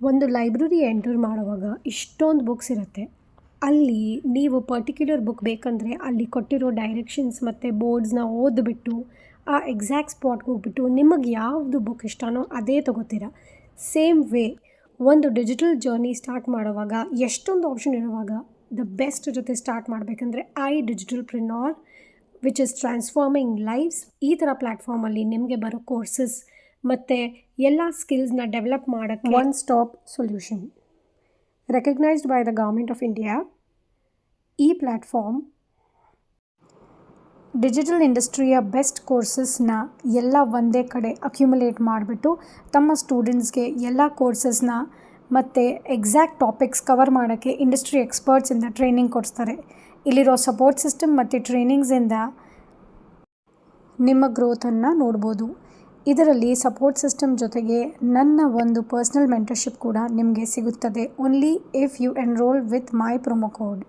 ಒಂದು library enter ಮಾಡುವಾಗ ಇಷ್ಟೊಂದು ಬುಕ್ಸ್ ಇರುತ್ತೆ. ಅಲ್ಲಿ ನೀವು ಪರ್ಟಿಕ್ಯುಲರ್ ಬುಕ್ ಬೇಕಂದರೆ ಅಲ್ಲಿ ಕೊಟ್ಟಿರೋ ಡೈರೆಕ್ಷನ್ಸ್ ಮತ್ತು ಬೋರ್ಡ್ಸ್ನ ಓದಿಬಿಟ್ಟು ಆ ಎಕ್ಸಾಕ್ಟ್ ಸ್ಪಾಟ್ಗೆ ಹೋಗ್ಬಿಟ್ಟು ನಿಮಗೆ ಯಾವುದು ಬುಕ್ ಇಷ್ಟನೋ ಅದೇ ತೊಗೋತೀರ. ಸೇಮ್ ವೇ ಒಂದು ಡಿಜಿಟಲ್ ಜರ್ನಿ ಸ್ಟಾರ್ಟ್ ಮಾಡುವಾಗ ಎಷ್ಟೊಂದು ಆಪ್ಷನ್ ಇರುವಾಗ ದ ಬೆಸ್ಟ್ ಜೊತೆ ಸ್ಟಾರ್ಟ್ ಮಾಡಬೇಕಂದ್ರೆ iDigitalPreneur which is transforming lifes ಈ ಥರ ಪ್ಲ್ಯಾಟ್ಫಾರ್ಮಲ್ಲಿ ನಿಮಗೆ ಬರೋ ಕೋರ್ಸಸ್ ಮತ್ತು ಎಲ್ಲ ಸ್ಕಿಲ್ಸ್ನ ಡೆವಲಪ್ ಮಾಡೋಕ್ಕೆ one stop solution recognised by the government of India. ಈ ಪ್ಲ್ಯಾಟ್ಫಾರ್ಮ್ ಡಿಜಿಟಲ್ ಇಂಡಸ್ಟ್ರಿಯ ಬೆಸ್ಟ್ ಕೋರ್ಸಸ್ನ ಎಲ್ಲ ಒಂದೇ ಕಡೆ ಅಕ್ಯುಮುಲೇಟ್ ಮಾಡಿಬಿಟ್ಟು ತಮ್ಮ ಸ್ಟೂಡೆಂಟ್ಸ್ಗೆ ಎಲ್ಲ ಕೋರ್ಸಸ್ನ ಮತ್ತು ಎಕ್ಸಾಕ್ಟ್ ಟಾಪಿಕ್ಸ್ ಕವರ್ ಮಾಡೋಕ್ಕೆ ಇಂಡಸ್ಟ್ರಿ ಎಕ್ಸ್ಪರ್ಟ್ಸಿಂದ ಟ್ರೈನಿಂಗ್ ಕೊಡಿಸ್ತಾರೆ. ಇಲ್ಲಿರೋ ಸಪೋರ್ಟ್ ಸಿಸ್ಟಮ್ ಮತ್ತು ಟ್ರೈನಿಂಗ್ಸಿಂದ ನಿಮ್ಮ ಗ್ರೋತನ್ನು ನೋಡ್ಬೋದು. ಇದರಲ್ಲಿ ಸಪೋರ್ಟ್ ಸಿಸ್ಟಮ್ ಜೊತೆಗೆ ನನ್ನ ಒಂದು ಪರ್ಸ್ನಲ್ ಮೆಂಟರ್ಶಿಪ್ ಕೂಡ ನಿಮಗೆ ಸಿಗುತ್ತದೆ only if you enrol with my promo code.